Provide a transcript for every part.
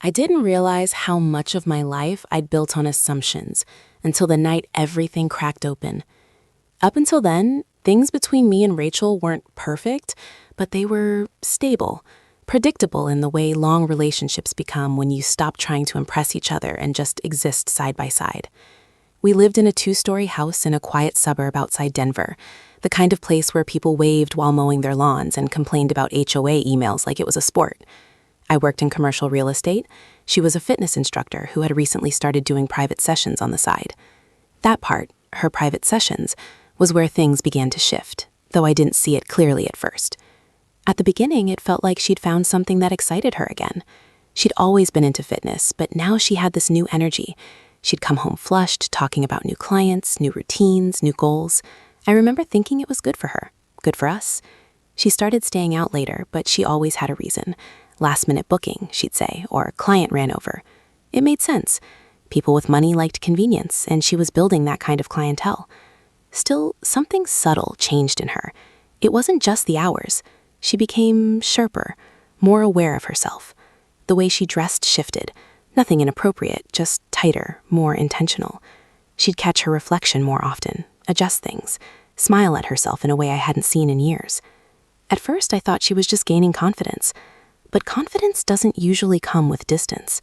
I didn't realize how much of my life I'd built on assumptions until the night everything cracked open. Up until then, things between me and Rachel weren't perfect, but they were stable, predictable in the way long relationships become when you stop trying to impress each other and just exist side by side. We lived in a 2-story house in a quiet suburb outside Denver, the kind of place where people waved while mowing their lawns and complained about HOA emails like it was a sport. I worked in commercial real estate. She was a fitness instructor who had recently started doing private sessions on the side. That part, her private sessions, was where things began to shift, though I didn't see it clearly at first. At the beginning, it felt like she'd found something that excited her again. She'd always been into fitness, but now she had this new energy. She'd come home flushed, talking about new clients, new routines, new goals. I remember thinking it was good for her, good for us. She started staying out later, but she always had a reason. Last-minute booking, she'd say, or client ran over. It made sense. People with money liked convenience, and she was building that kind of clientele. Still, something subtle changed in her. It wasn't just the hours. She became sharper, more aware of herself. The way she dressed shifted. Nothing inappropriate, just tighter, more intentional. She'd catch her reflection more often, adjust things, smile at herself in a way I hadn't seen in years. At first, I thought she was just gaining confidence. But confidence doesn't usually come with distance.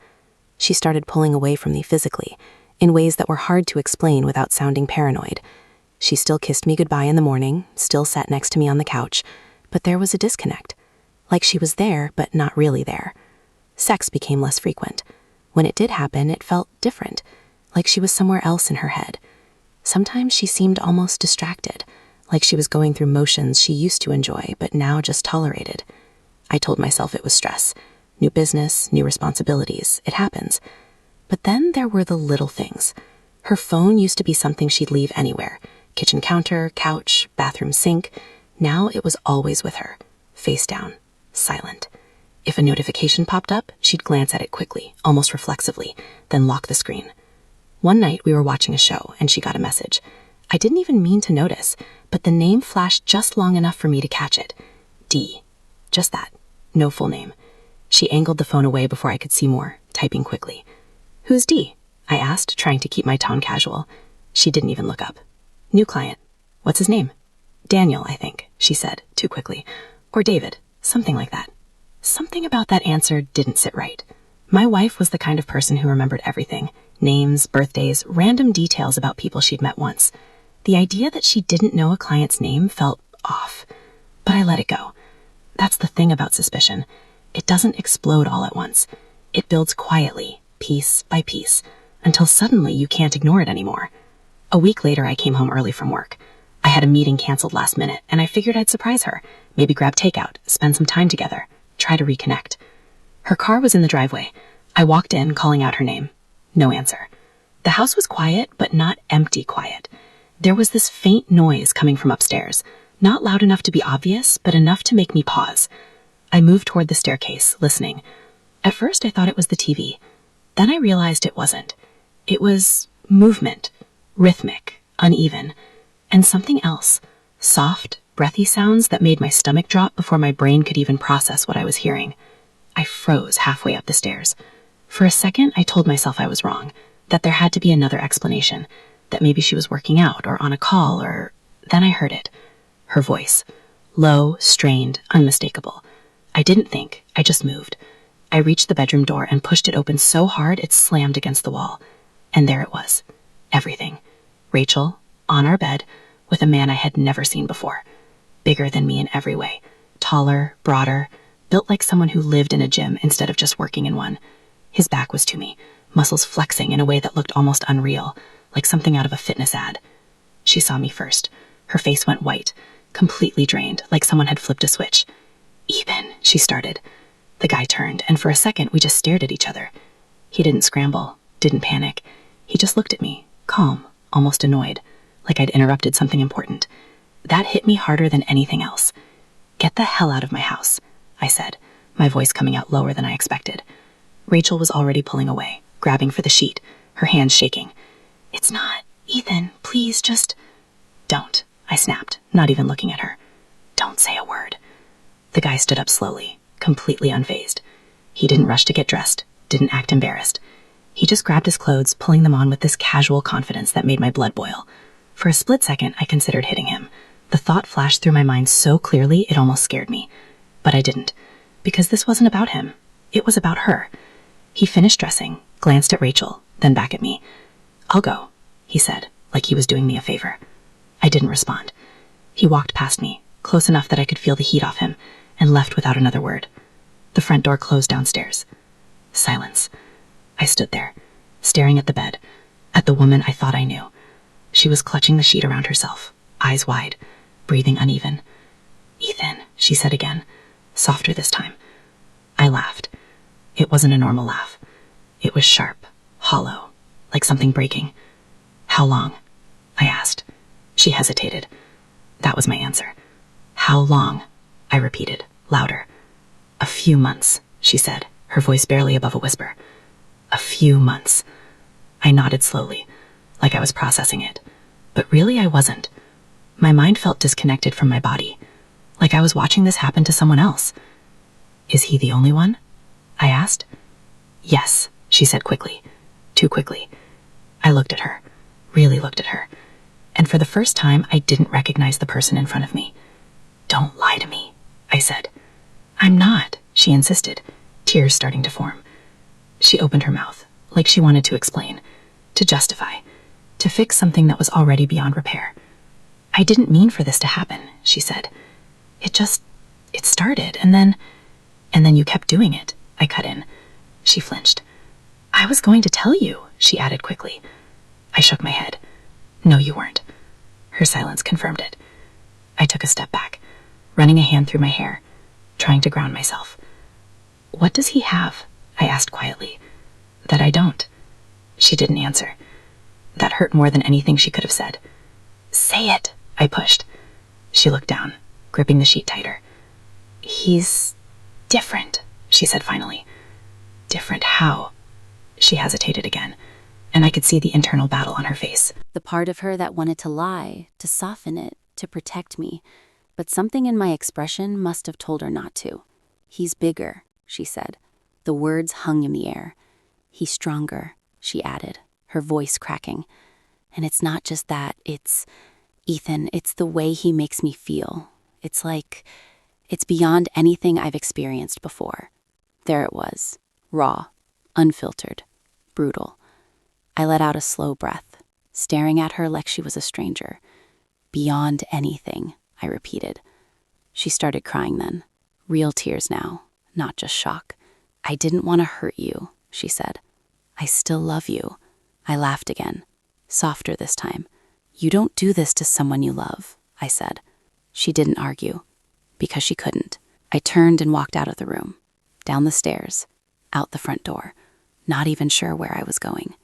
She started pulling away from me physically, in ways that were hard to explain without sounding paranoid. She still kissed me goodbye in the morning, still sat next to me on the couch, but there was a disconnect. Like she was there, but not really there. Sex became less frequent. When it did happen, it felt different, like she was somewhere else in her head. Sometimes she seemed almost distracted, like she was going through motions she used to enjoy, but now just tolerated. I told myself it was stress. New business, new responsibilities. It happens. But then there were the little things. Her phone used to be something she'd leave anywhere. Kitchen counter, couch, bathroom sink. Now it was always with her. Face down. Silent. If a notification popped up, she'd glance at it quickly, almost reflexively, then lock the screen. One night we were watching a show and she got a message. I didn't even mean to notice, but the name flashed just long enough for me to catch it. D. Just that. No full name. She angled the phone away before I could see more, typing quickly. "Who's D?" I asked, trying to keep my tone casual. She didn't even look up. "New client. What's his name?" "Daniel, I think," she said, too quickly. "Or David, something like that." Something about that answer didn't sit right. My wife was the kind of person who remembered everything. Names, birthdays, random details about people she'd met once. The idea that she didn't know a client's name felt off. But I let it go. That's the thing about suspicion. It doesn't explode all at once. It builds quietly, piece by piece, until suddenly you can't ignore it anymore. A week later, I came home early from work. I had a meeting canceled last minute, and I figured I'd surprise her, maybe grab takeout, spend some time together, try to reconnect. Her car was in the driveway. I walked in, calling out her name. No answer. The house was quiet, but not empty quiet. There was this faint noise coming from upstairs. Not loud enough to be obvious, but enough to make me pause. I moved toward the staircase, listening. At first, I thought it was the TV. Then I realized it wasn't. It was movement, rhythmic, uneven, and something else, soft, breathy sounds that made my stomach drop before my brain could even process what I was hearing. I froze halfway up the stairs. For a second, I told myself I was wrong, that there had to be another explanation, that maybe she was working out or on a call or... Then I heard it. Her voice. Low, strained, unmistakable. I didn't think, I just moved. I reached the bedroom door and pushed it open so hard it slammed against the wall. And there it was. Everything. Rachel, on our bed, with a man I had never seen before. Bigger than me in every way. Taller, broader, built like someone who lived in a gym instead of just working in one. His back was to me, muscles flexing in a way that looked almost unreal, like something out of a fitness ad. She saw me first. Her face went white, completely drained, like someone had flipped a switch. "Eben," she started. The guy turned, and for a second we just stared at each other. He didn't scramble, didn't panic. He just looked at me, calm, almost annoyed, like I'd interrupted something important. That hit me harder than anything else. "Get the hell out of my house," I said, my voice coming out lower than I expected. Rachel was already pulling away, grabbing for the sheet, her hands shaking. "It's not, Ethan, please just..." "Don't," I snapped, not even looking at her. "Don't say a word." The guy stood up slowly, completely unfazed. He didn't rush to get dressed, didn't act embarrassed. He just grabbed his clothes, pulling them on with this casual confidence that made my blood boil. For a split second, I considered hitting him. The thought flashed through my mind so clearly it almost scared me. But I didn't, because this wasn't about him. It was about her. He finished dressing, glanced at Rachel, then back at me. "I'll go," he said, like he was doing me a favor. I didn't respond. He walked past me, close enough that I could feel the heat off him, and left without another word. The front door closed downstairs. Silence. I stood there, staring at the bed, at the woman I thought I knew. She was clutching the sheet around herself, eyes wide, breathing uneven. "Ethan," she said again, softer this time. I laughed. It wasn't a normal laugh. It was sharp, hollow, like something breaking. "How long?" I asked. She hesitated. That was my answer. "How long?" I repeated, louder. "A few months," she said, her voice barely above a whisper. "A few months." I nodded slowly, like I was processing it. But really I wasn't. My mind felt disconnected from my body, like I was watching this happen to someone else. "Is he the only one?" I asked. "Yes," she said quickly. Too quickly. I looked at her, really looked at her, and for the first time I didn't recognize the person in front of me. "Don't lie to me," I said. "I'm not," she insisted, tears starting to form. She opened her mouth, like she wanted to explain, to justify, to fix something that was already beyond repair. "I didn't mean for this to happen," she said. It started, and then you kept doing it," I cut in. She flinched. "I was going to tell you," she added quickly. I shook my head. "No, you weren't." Her silence confirmed it. I took a step back, running a hand through my hair, trying to ground myself. "What does he have?" I asked quietly. "That I don't." She didn't answer. That hurt more than anything she could have said. "Say it," I pushed. She looked down, gripping the sheet tighter. "He's different," she said finally. "Different how?" She hesitated again, and I could see the internal battle on her face. The part of her that wanted to lie, to soften it, to protect me, but something in my expression must have told her not to. "He's bigger," she said. The words hung in the air. "He's stronger," she added, her voice cracking. "And it's not just that, Ethan, it's the way he makes me feel. It's beyond anything I've experienced before." There it was, raw, unfiltered, brutal. I let out a slow breath, staring at her like she was a stranger. "Beyond anything," I repeated. She started crying then, real tears now, not just shock. "I didn't want to hurt you," she said. "I still love you." I laughed again, softer this time. "You don't do this to someone you love," I said. She didn't argue, because she couldn't. I turned and walked out of the room, down the stairs, out the front door, not even sure where I was going.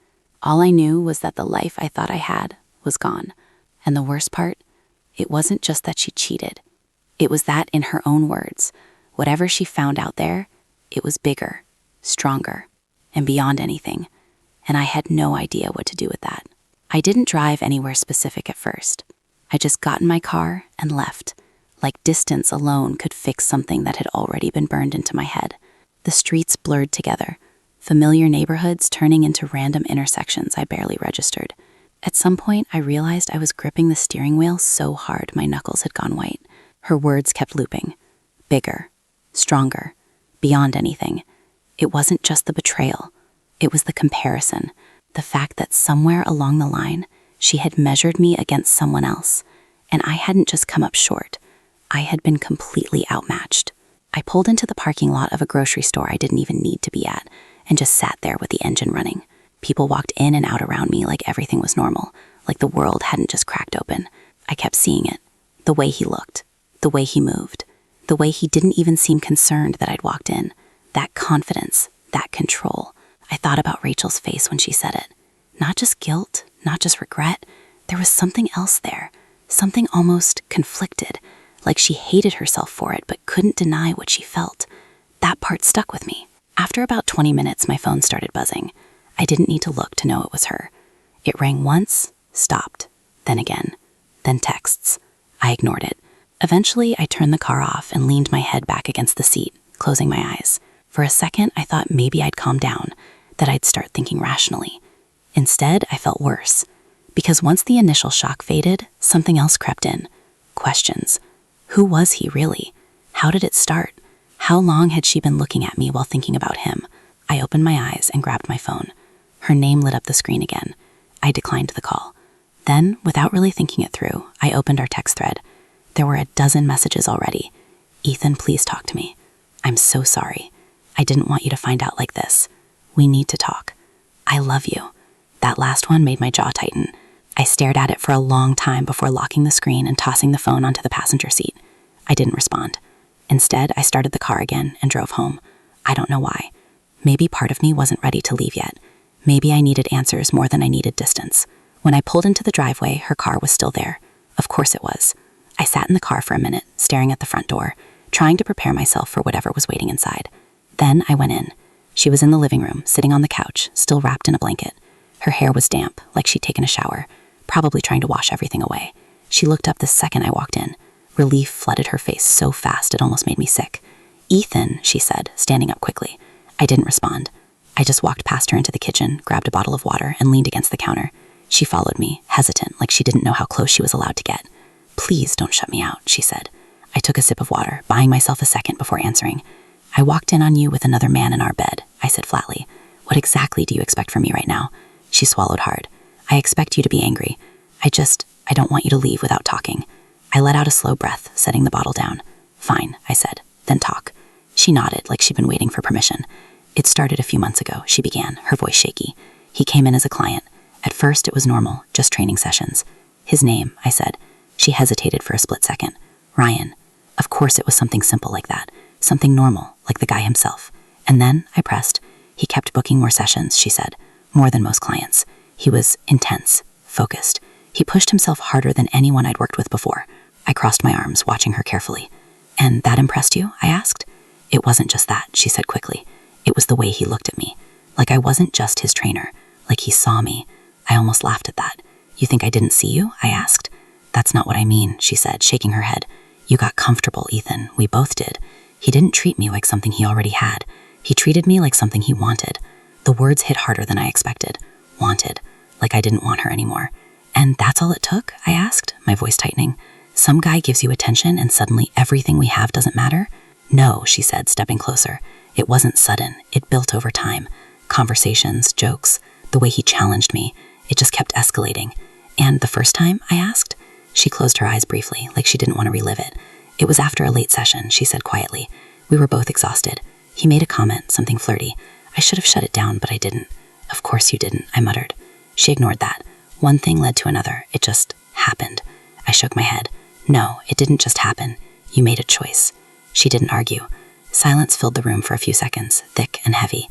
All I knew was that the life I thought I had was gone. And the worst part, it wasn't just that she cheated. It was that, in her own words, whatever she found out there, it was bigger, stronger, and beyond anything. And I had no idea what to do with that. I didn't drive anywhere specific at first. I just got in my car and left, like distance alone could fix something that had already been burned into my head. The streets blurred together, familiar neighborhoods turning into random intersections I barely registered. At some point, I realized I was gripping the steering wheel so hard my knuckles had gone white. Her words kept looping. Bigger, stronger, beyond anything. It wasn't just the betrayal. It was the comparison, the fact that somewhere along the line, she had measured me against someone else, and I hadn't just come up short. I had been completely outmatched. I pulled into the parking lot of a grocery store I didn't even need to be at, and just sat there with the engine running. People walked in and out around me like everything was normal, like the world hadn't just cracked open. I kept seeing it. The way he looked, the way he moved, the way he didn't even seem concerned that I'd walked in. That confidence, that control. I thought about Rachel's face when she said it. Not just guilt, not just regret. There was something else there, something almost conflicted, like she hated herself for it but couldn't deny what she felt. That part stuck with me. After about 20 minutes, my phone started buzzing. I didn't need to look to know it was her. It rang once, stopped, then again, then texts. I ignored it. Eventually, I turned the car off and leaned my head back against the seat, closing my eyes. For a second, I thought maybe I'd calm down, that I'd start thinking rationally. Instead, I felt worse. Because once the initial shock faded, something else crept in. Questions. Who was he really? How did it start? How long had she been looking at me while thinking about him? I opened my eyes and grabbed my phone. Her name lit up the screen again. I declined the call. Then, without really thinking it through, I opened our text thread. There were a dozen messages already. Ethan, please talk to me. I'm so sorry. I didn't want you to find out like this. We need to talk. I love you. That last one made my jaw tighten. I stared at it for a long time before locking the screen and tossing the phone onto the passenger seat. I didn't respond. Instead, I started the car again and drove home. I don't know why. Maybe part of me wasn't ready to leave yet. Maybe I needed answers more than I needed distance. When I pulled into the driveway, her car was still there. Of course it was. I sat in the car for a minute, staring at the front door, trying to prepare myself for whatever was waiting inside. Then I went in. She was in the living room, sitting on the couch, still wrapped in a blanket. Her hair was damp, like she'd taken a shower, probably trying to wash everything away. She looked up the second I walked in. Relief flooded her face so fast it almost made me sick. Ethan, she said, standing up quickly. I didn't respond. I just walked past her into the kitchen, grabbed a bottle of water, and leaned against the counter. She followed me, hesitant, like she didn't know how close she was allowed to get. Please don't shut me out, she said. I took a sip of water, buying myself a second before answering. I walked in on you with another man in our bed, I said flatly. What exactly do you expect from me right now? She swallowed hard. I expect you to be angry. I don't want you to leave without talking. I let out a slow breath, setting the bottle down. Fine, I said. Then talk. She nodded, like she'd been waiting for permission. It started a few months ago, she began, her voice shaky. He came in as a client. At first, it was normal, just training sessions. His name, I said. She hesitated for a split second. Ryan. Of course it was something simple like that. Something normal, like the guy himself. And then, I pressed. He kept booking more sessions, she said. More than most clients. He was intense, focused. He pushed himself harder than anyone I'd worked with before. I crossed my arms, watching her carefully. And that impressed you? I asked. It wasn't just that, she said quickly. It was the way he looked at me. Like I wasn't just his trainer. Like he saw me. I almost laughed at that. You think I didn't see you? I asked. That's not what I mean, she said, shaking her head. You got comfortable, Ethan. We both did. He didn't treat me like something he already had. He treated me like something he wanted. The words hit harder than I expected. Wanted. Like I didn't want her anymore. And that's all it took? I asked, my voice tightening. Some guy gives you attention and suddenly everything we have doesn't matter? No, she said, stepping closer. It wasn't sudden. It built over time. Conversations, jokes, the way he challenged me. It just kept escalating. And the first time? I asked. She closed her eyes briefly, like she didn't want to relive it. It was after a late session, she said quietly. We were both exhausted. He made a comment, something flirty. I should have shut it down, but I didn't. Of course you didn't, I muttered. She ignored that. One thing led to another. It just happened. I shook my head. No, it didn't just happen. You made a choice. She didn't argue. Silence filled the room for a few seconds, thick and heavy.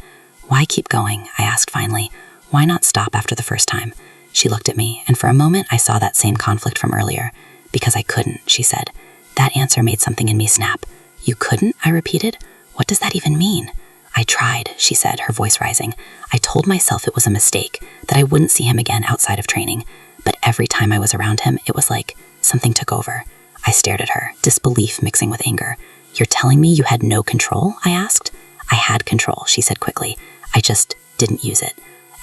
Why keep going? I asked finally. Why not stop after the first time? She looked at me, and for a moment I saw that same conflict from earlier. Because I couldn't, she said. That answer made something in me snap. You couldn't? I repeated. What does that even mean? I tried, she said, her voice rising. I told myself it was a mistake, that I wouldn't see him again outside of training. But every time I was around him, it was like something took over. I stared at her, disbelief mixing with anger. You're telling me you had no control? I asked. I had control, she said quickly. I just didn't use it.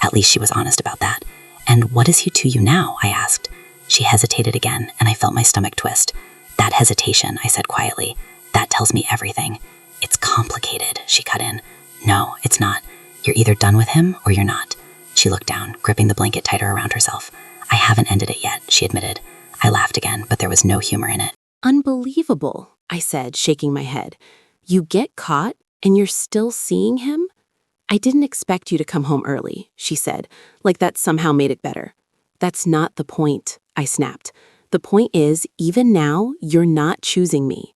At least she was honest about that. And what is he to you now? I asked. She hesitated again, and I felt my stomach twist. That hesitation, I said quietly, that tells me everything. It's complicated, she cut in. No, it's not. You're either done with him or you're not. She looked down, gripping the blanket tighter around herself. I haven't ended it yet, she admitted. I laughed again, but there was no humor in it. Unbelievable, I said, shaking my head. You get caught and you're still seeing him? I didn't expect you to come home early, she said, like that somehow made it better. That's not the point, I snapped. The point is, even now, you're not choosing me.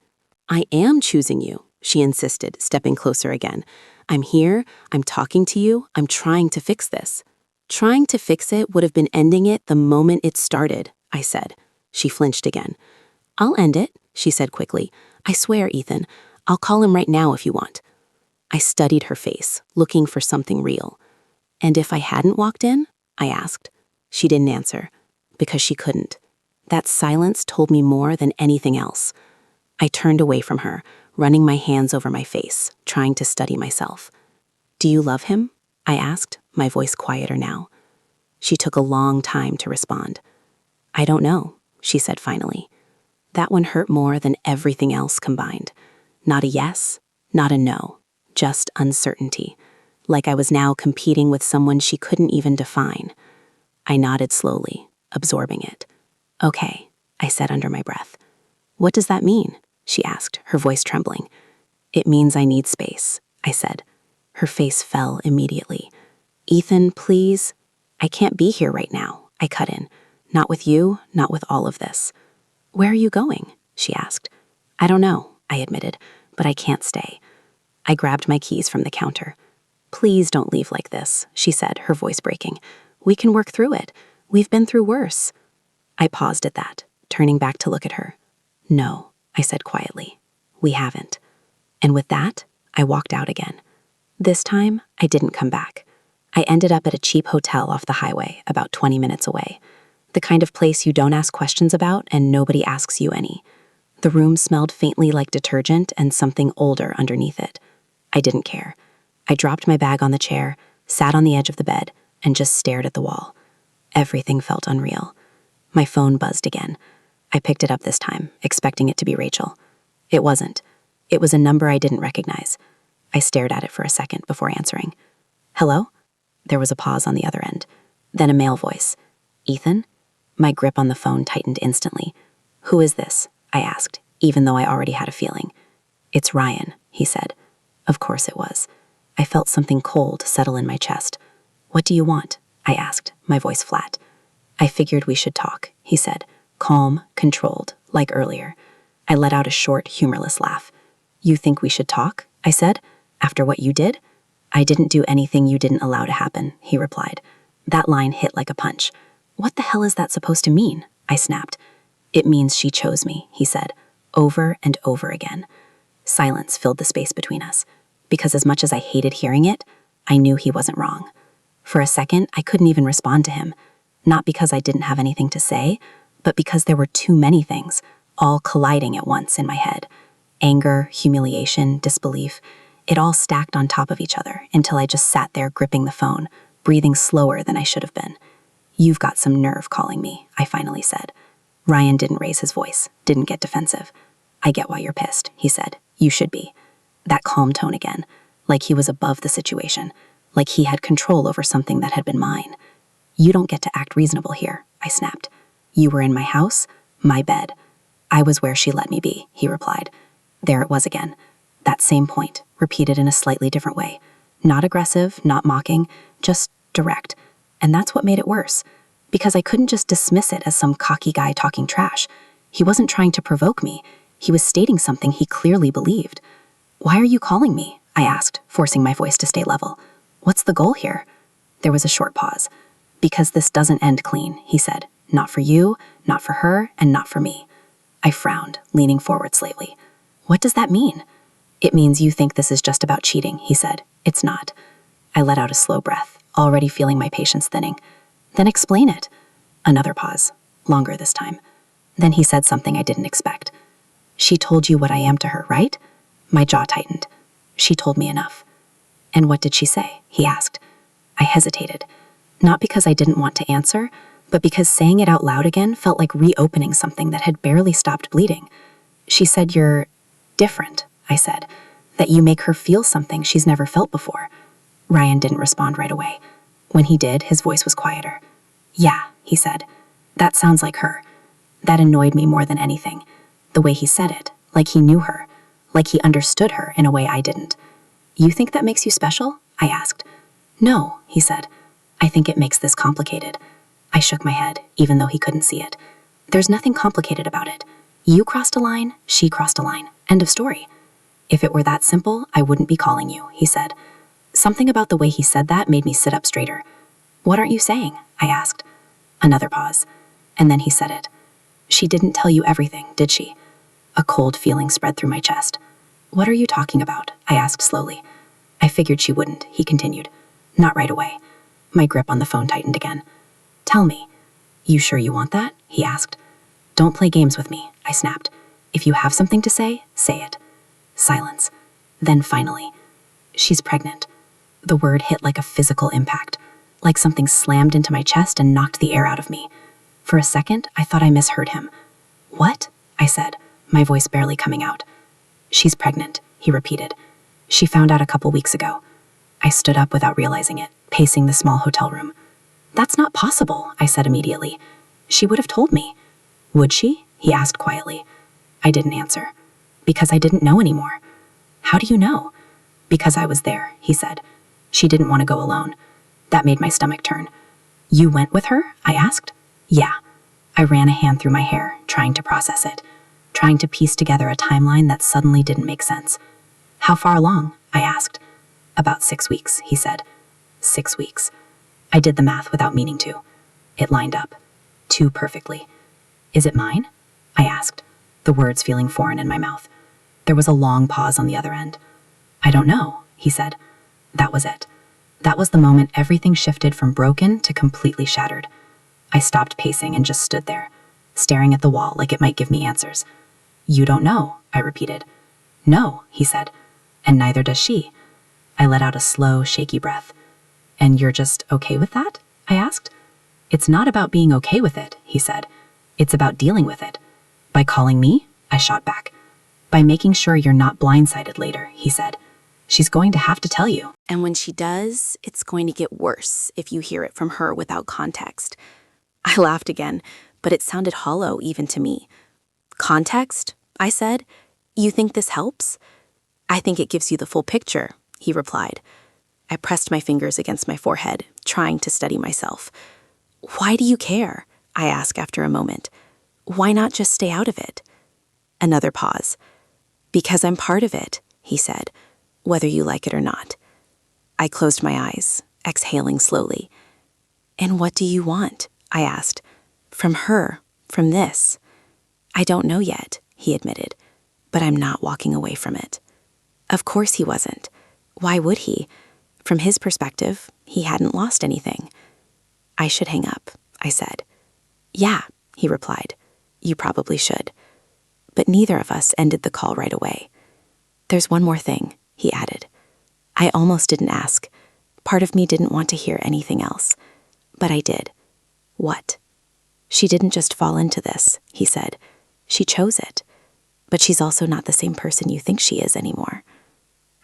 I am choosing you, she insisted, stepping closer again. I'm here, I'm talking to you, I'm trying to fix this. Trying to fix it would have been ending it the moment it started, I said. She flinched again. I'll end it, she said quickly. I swear, Ethan, I'll call him right now if you want. I studied her face, looking for something real. And if I hadn't walked in? I asked. She didn't answer, because she couldn't. That silence told me more than anything else. I turned away from her, running my hands over my face, trying to study myself. "Do you love him?" I asked, my voice quieter now. She took a long time to respond. "I don't know," she said finally. That one hurt more than everything else combined. Not a yes, not a no, just uncertainty, like I was now competing with someone she couldn't even define. I nodded slowly, absorbing it. "Okay," I said under my breath. "What does that mean?" she asked, her voice trembling. "It means I need space," I said. Her face fell immediately. "Ethan, please." "I can't be here right now," I cut in. "Not with you, not with all of this." "Where are you going?" she asked. "I don't know," I admitted, "but I can't stay." I grabbed my keys from the counter. "Please don't leave like this," she said, her voice breaking. "We can work through it. We've been through worse." I paused at that, turning back to look at her. "No," I said quietly. "We haven't." And with that, I walked out again. This time, I didn't come back. I ended up at a cheap hotel off the highway, about 20 minutes away. The kind of place you don't ask questions about and nobody asks you any. The room smelled faintly like detergent and something older underneath it. I didn't care. I dropped my bag on the chair, sat on the edge of the bed, and just stared at the wall. Everything felt unreal. My phone buzzed again. I picked it up this time, expecting it to be Rachel. It wasn't. It was a number I didn't recognize. I stared at it for a second before answering. "Hello?" There was a pause on the other end. Then a male voice. "Ethan?" My grip on the phone tightened instantly. "Who is this?" I asked, even though I already had a feeling. "It's Ryan," he said. Of course it was. I felt something cold settle in my chest. "What do you want?" I asked, my voice flat. "I figured we should talk," he said, calm, controlled, like earlier. I let out a short, humorless laugh. "You think we should talk?" I said. "After what you did?" "I didn't do anything you didn't allow to happen," he replied. That line hit like a punch. "What the hell is that supposed to mean?" I snapped. "It means she chose me," he said, over and over again. Silence filled the space between us, because as much as I hated hearing it, I knew he wasn't wrong. For a second, I couldn't even respond to him, not because I didn't have anything to say, but because there were too many things, all colliding at once in my head. Anger, humiliation, disbelief, it all stacked on top of each other until I just sat there gripping the phone, breathing slower than I should have been. "You've got some nerve calling me," I finally said. Ryan didn't raise his voice, didn't get defensive. "I get why you're pissed," he said. "You should be." That calm tone again, like he was above the situation, like he had control over something that had been mine. "You don't get to act reasonable here," I snapped. "You were in my house, my bed. I was where she let me be," he replied. There it was again. That same point, repeated in a slightly different way. Not aggressive, not mocking, just direct. And that's what made it worse, because I couldn't just dismiss it as some cocky guy talking trash. He wasn't trying to provoke me. He was stating something he clearly believed. "Why are you calling me?" I asked, forcing my voice to stay level. "What's the goal here?" There was a short pause. "Because this doesn't end clean," he said. "Not for you, not for her, and not for me." I frowned, leaning forward slightly. "What does that mean?" "It means you think this is just about cheating," he said. "It's not." I let out a slow breath, already feeling my patience thinning. "Then explain it." Another pause, longer this time. Then he said something I didn't expect. "She told you what I am to her, right?" My jaw tightened. "She told me enough." "And what did she say?" he asked. I hesitated, not because I didn't want to answer, but because saying it out loud again felt like reopening something that had barely stopped bleeding. "She said you're different," I said, "that you make her feel something she's never felt before." Ryan didn't respond right away. When he did, his voice was quieter. "Yeah," he said. "That sounds like her." That annoyed me more than anything. The way he said it, like he knew her, like he understood her in a way I didn't. "You think that makes you special?" I asked. "No," he said. "I think it makes this complicated." I shook my head, even though he couldn't see it. "There's nothing complicated about it. You crossed a line, she crossed a line. End of story." "If it were that simple, I wouldn't be calling you," he said. Something about the way he said that made me sit up straighter. "What aren't you saying?" I asked. Another pause. And then he said it. "She didn't tell you everything, did she?" A cold feeling spread through my chest. "What are you talking about?" I asked slowly. "I figured she wouldn't," he continued. "Not right away." My grip on the phone tightened again. "Tell me." "You sure you want that?" he asked. "Don't play games with me," I snapped. If you have something to say it. Silence. Then finally, she's pregnant. The word hit like a physical impact, like something slammed into my chest and knocked the air out of me. For a second, I thought I misheard him. What? I said, my voice barely coming out. She's pregnant, he repeated. She found out a couple weeks ago. I stood up without realizing it, pacing the small hotel room. That's not possible, I said immediately. She would have told me. Would she? He asked quietly. I didn't answer. Because I didn't know anymore. How do you know? Because I was there, he said. She didn't want to go alone. That made my stomach turn. You went with her? I asked. Yeah. I ran a hand through my hair, trying to process it, trying to piece together a timeline that suddenly didn't make sense. How far along? I asked. About 6 weeks, he said. 6 weeks. I did the math without meaning to. It lined up. Too perfectly. Is it mine? I asked, the words feeling foreign in my mouth. There was a long pause on the other end. I don't know, he said. That was it. That was the moment everything shifted from broken to completely shattered. I stopped pacing and just stood there, staring at the wall like it might give me answers. You don't know, I repeated. No, he said, and neither does she. I let out a slow, shaky breath. And you're just okay with that? I asked. It's not about being okay with it, he said. It's about dealing with it. By calling me? I shot back. By making sure you're not blindsided later, he said. She's going to have to tell you. And when she does, it's going to get worse if you hear it from her without context. I laughed again, but it sounded hollow even to me. Context? I said. You think this helps? I think it gives you the full picture, he replied. I pressed my fingers against my forehead, trying to steady myself. Why do you care? I asked after a moment. Why not just stay out of it? Another pause. Because I'm part of it, he said, whether you like it or not. I closed my eyes, exhaling slowly. And what do you want? I asked. From her, from this. I don't know yet, he admitted, but I'm not walking away from it. Of course he wasn't. Why would he? From his perspective, he hadn't lost anything. I should hang up, I said. Yeah, he replied. You probably should. But neither of us ended the call right away. There's one more thing, he added. I almost didn't ask. Part of me didn't want to hear anything else. But I did. What? She didn't just fall into this, he said. She chose it. But she's also not the same person you think she is anymore.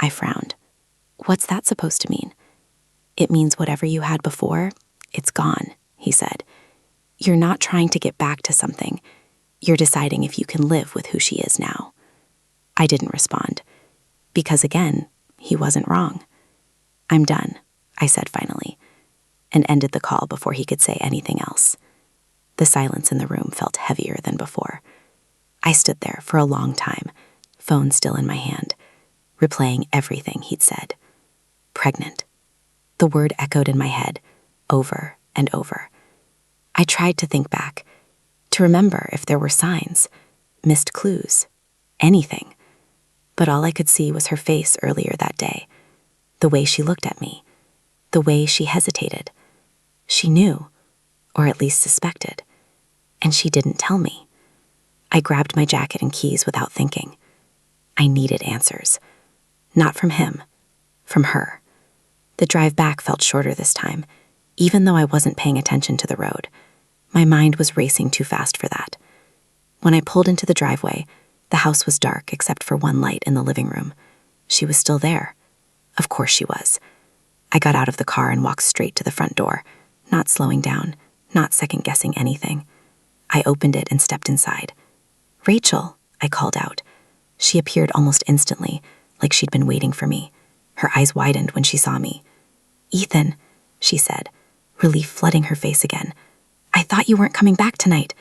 I frowned. What's that supposed to mean? It means whatever you had before, it's gone, he said. You're not trying to get back to something. You're deciding if you can live with who she is now. I didn't respond. Because again, he wasn't wrong. I'm done, I said finally, and ended the call before he could say anything else. The silence in the room felt heavier than before. I stood there for a long time, phone still in my hand, replaying everything he'd said. Pregnant. The word echoed in my head, over and over. I tried to think back, to remember if there were signs, missed clues, anything. But all I could see was her face earlier that day, the way she looked at me, the way she hesitated. She knew, or at least suspected, and she didn't tell me. I grabbed my jacket and keys without thinking. I needed answers. Not from him, from her. The drive back felt shorter this time, even though I wasn't paying attention to the road. My mind was racing too fast for that. When I pulled into the driveway, the house was dark except for one light in the living room. She was still there. Of course she was. I got out of the car and walked straight to the front door, not slowing down, not second-guessing anything. I opened it and stepped inside. Rachel, I called out. She appeared almost instantly, like she'd been waiting for me. Her eyes widened when she saw me. Ethan, she said, relief flooding her face again. I thought you weren't coming back tonight.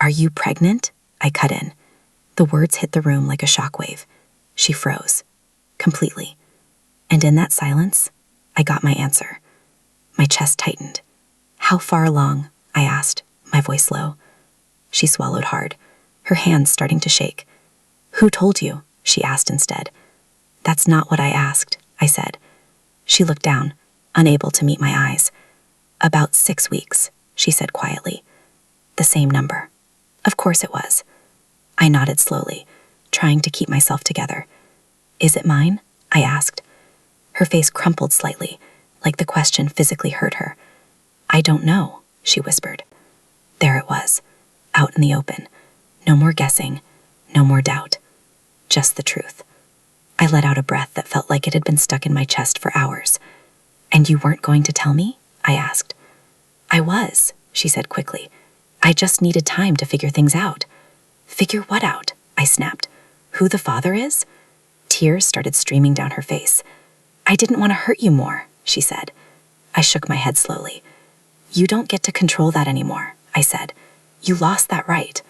Are you pregnant? I cut in. The words hit the room like a shockwave. She froze. Completely. And in that silence, I got my answer. My chest tightened. How far along? I asked, my voice low. She swallowed hard, her hands starting to shake. Who told you? She asked instead. That's not what I asked, I said. She looked down, unable to meet my eyes. About 6 weeks, she said quietly. The same number. Of course it was. I nodded slowly, trying to keep myself together. Is it mine? I asked. Her face crumpled slightly, like the question physically hurt her. I don't know, she whispered. There it was, out in the open. No more guessing, no more doubt. Just the truth. I let out a breath that felt like it had been stuck in my chest for hours. And you weren't going to tell me? I asked. I was, she said quickly. I just needed time to figure things out. Figure what out? I snapped. Who the father is? Tears started streaming down her face. I didn't want to hurt you more, she said. I shook my head slowly. You don't get to control that anymore, I said. You lost that right.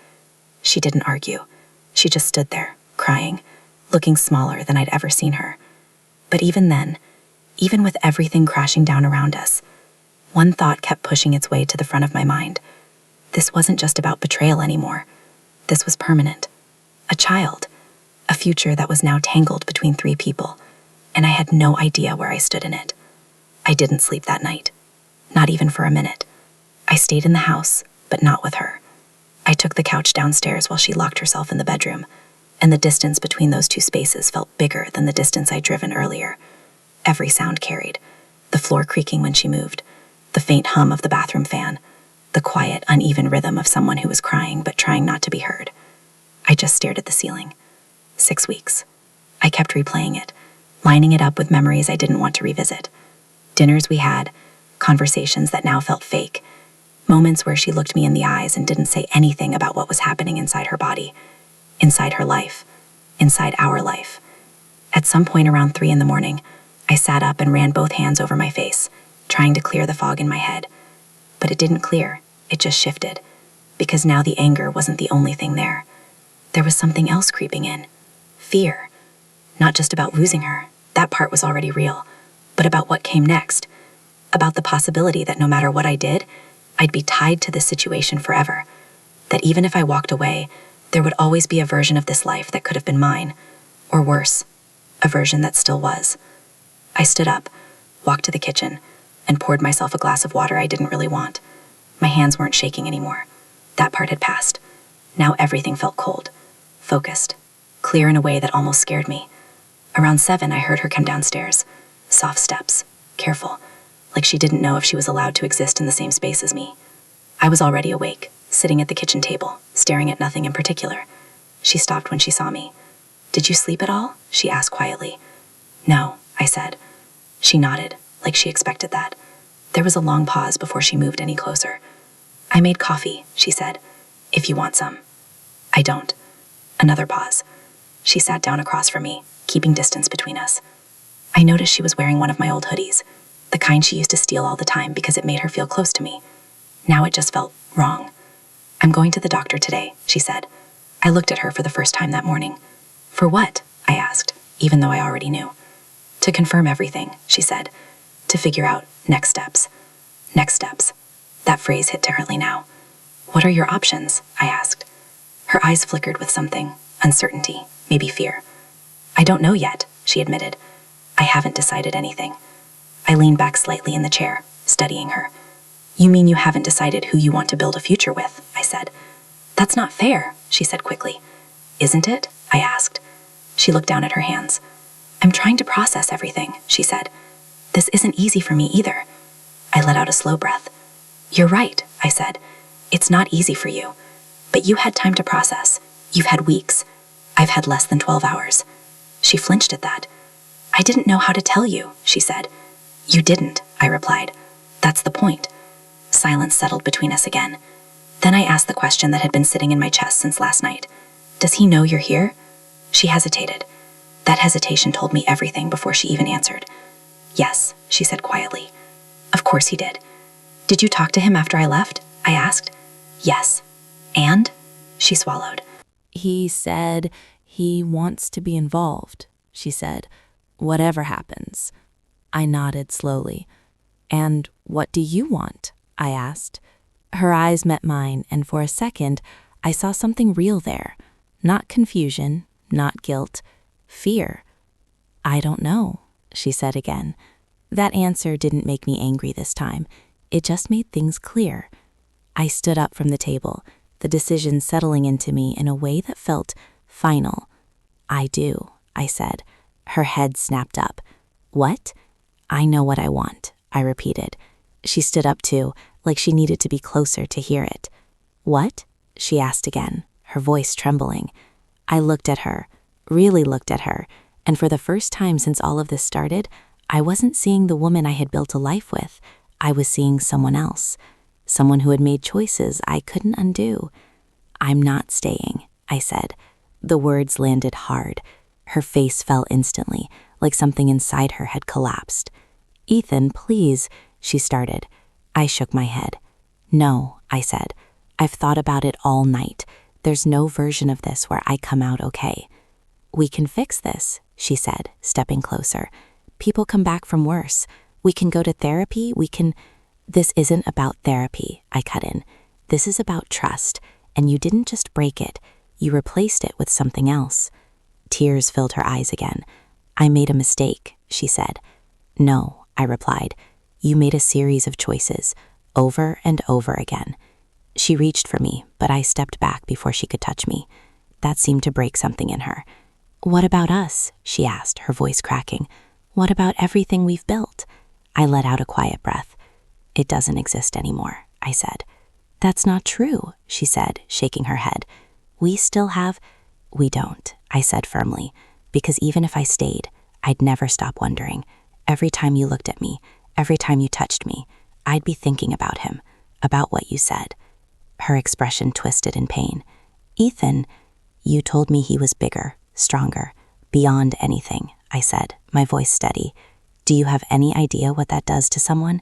She didn't argue. She just stood there, crying, looking smaller than I'd ever seen her. But even then, even with everything crashing down around us, one thought kept pushing its way to the front of my mind. This wasn't just about betrayal anymore. This was permanent. A child. A future that was now tangled between three people, and I had no idea where I stood in it. I didn't sleep that night. Not even for a minute. I stayed in the house, but not with her. I took the couch downstairs while she locked herself in the bedroom, and the distance between those two spaces felt bigger than the distance I'd driven earlier. Every sound carried. The floor creaking when she moved, the faint hum of the bathroom fan, the quiet, uneven rhythm of someone who was crying but trying not to be heard. I just stared at the ceiling. 6 weeks. I kept replaying it, lining it up with memories I didn't want to revisit. Dinners we had, conversations that now felt fake, moments where she looked me in the eyes and didn't say anything about what was happening inside her body, inside her life, inside our life. At some point around 3 a.m, I sat up and ran both hands over my face, trying to clear the fog in my head. But it didn't clear, it just shifted, because now the anger wasn't the only thing there. There was something else creeping in. Fear. Not just about losing her, that part was already real, but about what came next. About the possibility that no matter what I did, I'd be tied to this situation forever. That even if I walked away, there would always be a version of this life that could have been mine. Or worse, a version that still was. I stood up, walked to the kitchen, and poured myself a glass of water I didn't really want. My hands weren't shaking anymore. That part had passed. Now everything felt cold, focused, clear in a way that almost scared me. Around 7, I heard her come downstairs. Soft steps, careful, like she didn't know if she was allowed to exist in the same space as me. I was already awake, sitting at the kitchen table, staring at nothing in particular. She stopped when she saw me. Did you sleep at all? She asked quietly. No, I said. She nodded, like she expected that. There was a long pause before she moved any closer. I made coffee, she said. If you want some. I don't. Another pause. She sat down across from me, keeping distance between us. I noticed she was wearing one of my old hoodies, the kind she used to steal all the time because it made her feel close to me. Now it just felt wrong. I'm going to the doctor today, she said. I looked at her for the first time that morning. For what? I asked, even though I already knew. To confirm everything, she said. To figure out next steps. Next steps. That phrase hit differently now. What are your options? I asked. Her eyes flickered with something, uncertainty, maybe fear. I don't know yet, she admitted. I haven't decided anything. I leaned back slightly in the chair, studying her. You mean you haven't decided who you want to build a future with? I said. That's not fair, she said quickly. Isn't it? I asked. She looked down at her hands. I'm trying to process everything, she said. This isn't easy for me either. I let out a slow breath. You're right, I said. It's not easy for you. But you had time to process. You've had weeks. I've had less than 12 hours. She flinched at that. I didn't know how to tell you, she said. You didn't, I replied. That's the point. Silence settled between us again. Then I asked the question that had been sitting in my chest since last night. Does he know you're here? She hesitated. That hesitation told me everything before she even answered. Yes, she said quietly. Of course he did. Did you talk to him after I left? I asked. Yes. And? She swallowed. He said he wants to be involved, she said. Whatever happens. I nodded slowly. And what do you want? I asked. Her eyes met mine, and for a second, I saw something real there. Not confusion, not guilt, fear. I don't know, she said again. That answer didn't make me angry this time. It just made things clear. I stood up from the table, the decision settling into me in a way that felt final. I do, I said. Her head snapped up. What? I know what I want, I repeated. She stood up too, like she needed to be closer to hear it. What? She asked again, her voice trembling. I looked at her, really looked at her, and for the first time since all of this started, I wasn't seeing the woman I had built a life with. I was seeing someone else, someone who had made choices I couldn't undo. I'm not staying, I said. The words landed hard. Her face fell instantly, like something inside her had collapsed. Ethan, please, she started. I shook my head. No, I said. I've thought about it all night. There's no version of this where I come out okay. We can fix this, she said, stepping closer. People come back from worse. We can go to therapy, This isn't about therapy, I cut in. This is about trust, and you didn't just break it, you replaced it with something else. Tears filled her eyes again. I made a mistake, she said. No, I replied. You made a series of choices, over and over again. She reached for me, but I stepped back before she could touch me. That seemed to break something in her. What about us? She asked, her voice cracking. What about everything we've built? I let out a quiet breath. It doesn't exist anymore, I said. That's not true, she said, shaking her head. We don't, I said firmly, because even if I stayed, I'd never stop wondering. Every time you looked at me, every time you touched me, I'd be thinking about him, about what you said. Her expression twisted in pain. Ethan, you told me he was bigger, stronger, beyond anything, I said, my voice steady. Do you have any idea what that does to someone?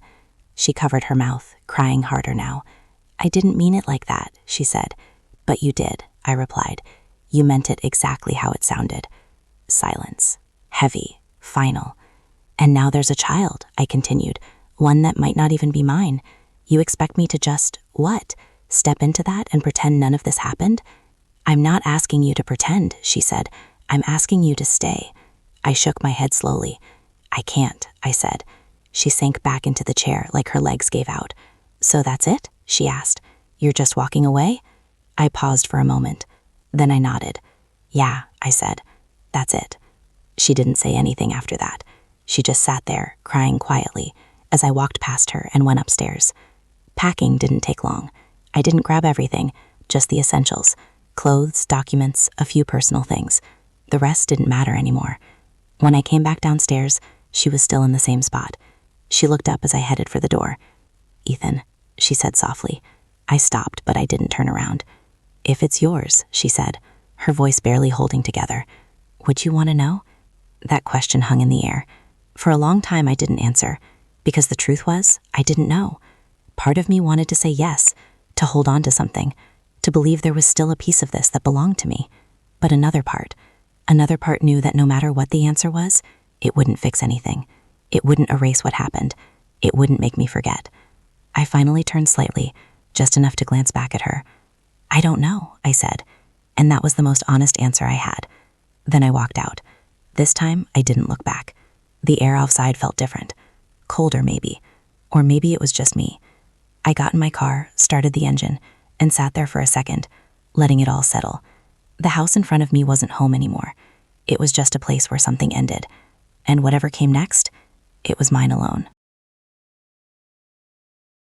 She covered her mouth, crying harder now. I didn't mean it like that, she said. But you did, I replied. You meant it exactly how it sounded. Silence. Heavy. Final. And now there's a child, I continued, one that might not even be mine. You expect me to just, what? Step into that and pretend none of this happened? I'm not asking you to pretend, she said. I'm asking you to stay. I shook my head slowly. I can't, I said. She sank back into the chair like her legs gave out. So that's it? She asked. You're just walking away? I paused for a moment. Then I nodded. Yeah, I said. That's it. She didn't say anything after that. She just sat there, crying quietly, as I walked past her and went upstairs. Packing didn't take long. I didn't grab everything, just the essentials. Clothes, documents, a few personal things. The rest didn't matter anymore. When I came back downstairs, she was still in the same spot. She looked up as I headed for the door. Ethan, she said softly. I stopped, but I didn't turn around. If it's yours, she said, her voice barely holding together. Would you want to know? That question hung in the air. For a long time, I didn't answer, because the truth was, I didn't know. Part of me wanted to say yes, to hold on to something, to believe there was still a piece of this that belonged to me. But another part knew that no matter what the answer was, it wouldn't fix anything. It wouldn't erase what happened. It wouldn't make me forget. I finally turned slightly, just enough to glance back at her. I don't know, I said, and that was the most honest answer I had. Then I walked out. This time, I didn't look back. The air outside felt different. Colder, maybe. Or maybe it was just me. I got in my car, started the engine, and sat there for a second, letting it all settle. The house in front of me wasn't home anymore. It was just a place where something ended. And whatever came next, it was mine alone.